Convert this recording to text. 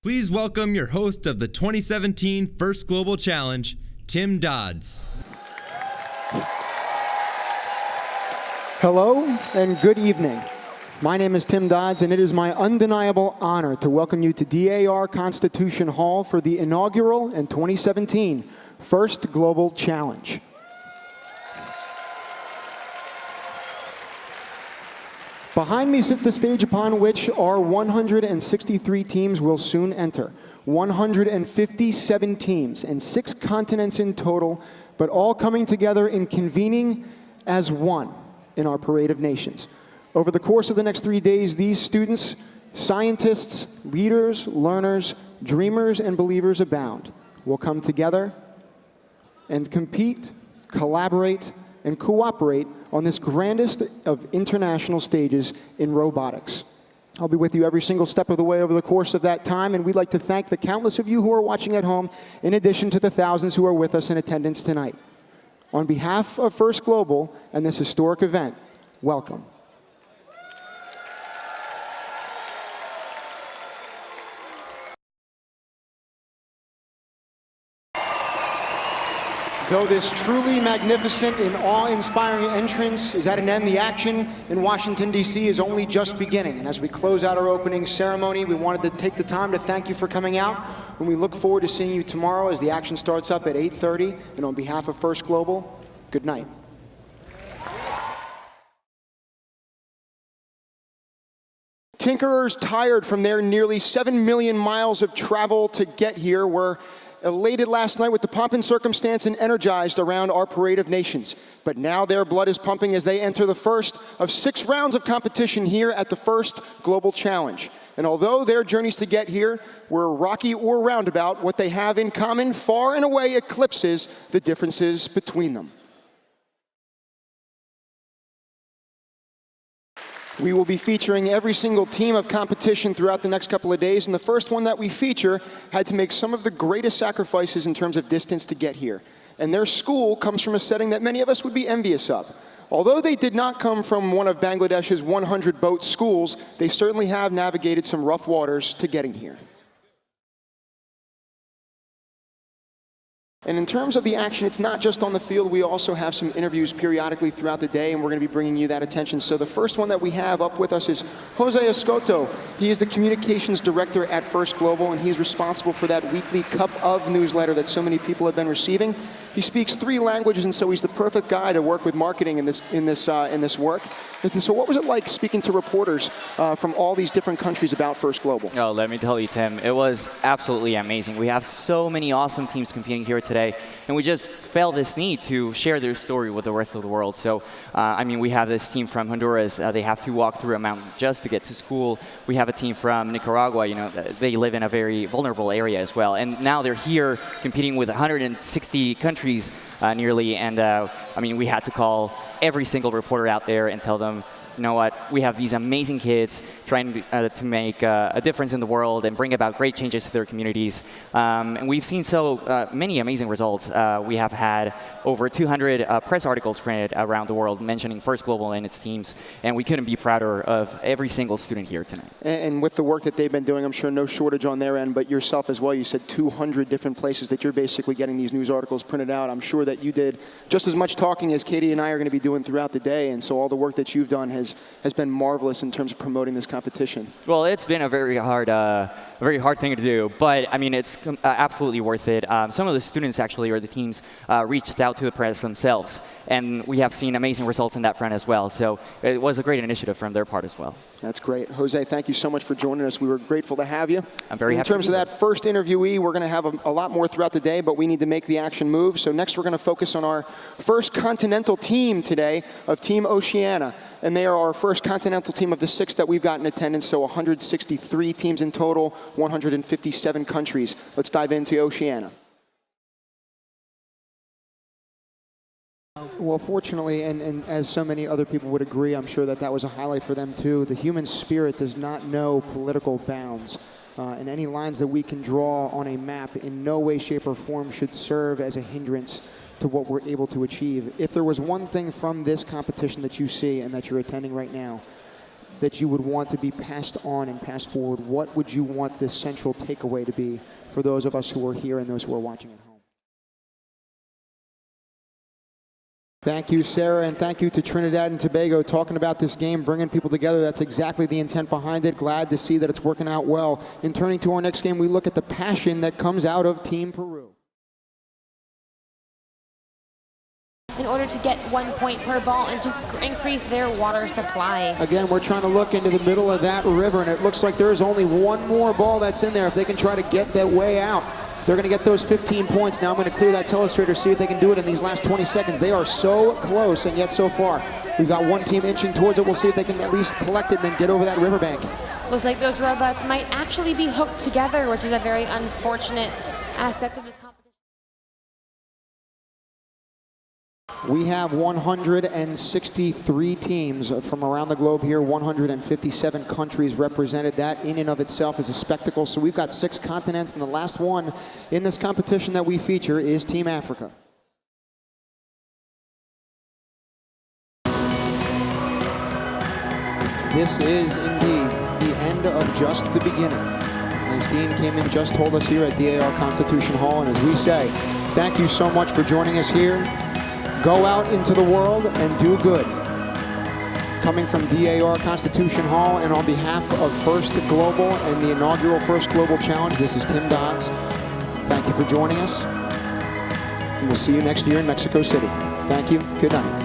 Please welcome your host of the 2017 First Global Challenge, Tim Dodds. Hello and good evening. My name is Tim Dodds, and it is my undeniable honor to welcome you to DAR Constitution Hall for the inaugural and 2017 First Global Challenge. Behind me sits the stage upon which our 163 teams will soon enter. 157 teams and 6 continents in total, but all coming together and convening as one in our Parade of Nations. Over the course of the next 3 days, these students, scientists, leaders, learners, dreamers, and believers abound will come together and compete, collaborate, and cooperate on this grandest of international stages in robotics. I'll be with you every single step of the way over the course of that time, and we'd like to thank the countless of you who are watching at home, in addition to the thousands who are with us in attendance tonight. On behalf of First Global and this historic event, welcome. Though this truly magnificent and awe-inspiring entrance is at an end, the action in Washington, D.C. is only just beginning. And as we close out our opening ceremony, we wanted to take the time to thank you for coming out. And we look forward to seeing you tomorrow as the action starts up at 8:30. And on behalf of First Global, good night. Tinkerers tired from their nearly 7 million miles of travel to get here were elated last night with the pomp and circumstance and energized around our Parade of Nations. But now their blood is pumping as they enter the first of 6 rounds of competition here at the First Global Challenge. And although their journeys to get here were rocky or roundabout, what they have in common far and away eclipses the differences between them. We will be featuring every single team of competition throughout the next couple of days, and the first one that we feature had to make some of the greatest sacrifices in terms of distance to get here. And their school comes from a setting that many of us would be envious of. Although they did not come from one of Bangladesh's 100-boat schools, they certainly have navigated some rough waters to getting here. And in terms of the action, it's not just on the field. We also have some interviews periodically throughout the day, and we're going to be bringing you that attention. So the first one that we have up with us is Jose Escoto. He is the communications director at First Global, and he's responsible for that weekly Cup of newsletter that so many people have been receiving. He speaks 3 languages, and so he's the perfect guy to work with marketing in this work. And so what was it like speaking to reporters from all these different countries about First Global? Oh, let me tell you, Tim, it was absolutely amazing. We have so many awesome teams competing here today, and we just felt this need to share their story with the rest of the world. So, I mean, we have this team from Honduras. They have to walk through a mountain just to get to school. We have a team from Nicaragua. You know, they live in a very vulnerable area as well. And now they're here competing with 160 countries nearly. And, I mean, we had to call every single reporter out there and tell them, you know what, we have these amazing kids trying to make a difference in the world and bring about great changes to their communities. And we've seen so many amazing results. We have had over 200 press articles printed around the world mentioning First Global and its teams, and we couldn't be prouder of every single student here tonight. And with the work that they've been doing, I'm sure no shortage on their end, but yourself as well, you said 200 different places that you're basically getting these news articles printed out. I'm sure that you did just as much talking as Katie and I are going to be doing throughout the day, and so all the work that you've done has been marvelous in terms of promoting this competition. Well, it's been a very hard thing to do, but I mean, it's absolutely worth it. Some of the students actually, or the teams, reached out to the press themselves, and we have seen amazing results in that front as well. So it was a great initiative from their part as well. That's great. Jose, thank you so much for joining us. We were grateful to have you. I'm very happy. In terms of that first interviewee, we're going to have a lot more throughout the day, but we need to make the action move. So next we're going to focus on our first continental team today of Team Oceania. And they are our first continental team of the 6 that we've got in attendance, so 163 teams in total, 157 countries. Let's dive into Oceania. Well, fortunately, and as so many other people would agree, I'm sure that was a highlight for them too. The human spirit does not know political bounds. And any lines that we can draw on a map in no way, shape, or form should serve as a hindrance to what we're able to achieve. If there was one thing from this competition that you see and that you're attending right now, that you would want to be passed on and passed forward? What would you want this central takeaway to be for those of us who are here and those who are watching at home? Thank you, Sarah, and thank you to Trinidad and Tobago talking about this game, bringing people together. That's exactly the intent behind it. Glad to see that it's working out well. In turning to our next game, we look at the passion that comes out of Team Peru. In order to get 1 point per ball and to increase their water supply. Again, we're trying to look into the middle of that river, and it looks like there is only one more ball that's in there. If they can try to get that way out, they're going to get those 15 points. Now I'm going to clear that telestrator, see if they can do it in these last 20 seconds. They are so close, and yet so far. We've got one team inching towards it. We'll see if they can at least collect it and then get over that riverbank. Looks like those robots might actually be hooked together, which is a very unfortunate aspect of this competition. We have 163 teams from around the globe here, 157 countries represented. That in and of itself is a spectacle. So we've got 6 continents, and the last one in this competition that we feature is Team Africa. This is indeed the end of just the beginning. As Dean came in, just told us here at DAR Constitution Hall, and as we say, thank you so much for joining us here. Go out into the world and do good. Coming from DAR Constitution Hall and on behalf of First Global and the inaugural First Global Challenge, this is Tim Dodds. Thank you for joining us. And we'll see you next year in Mexico City. Thank you. Good night.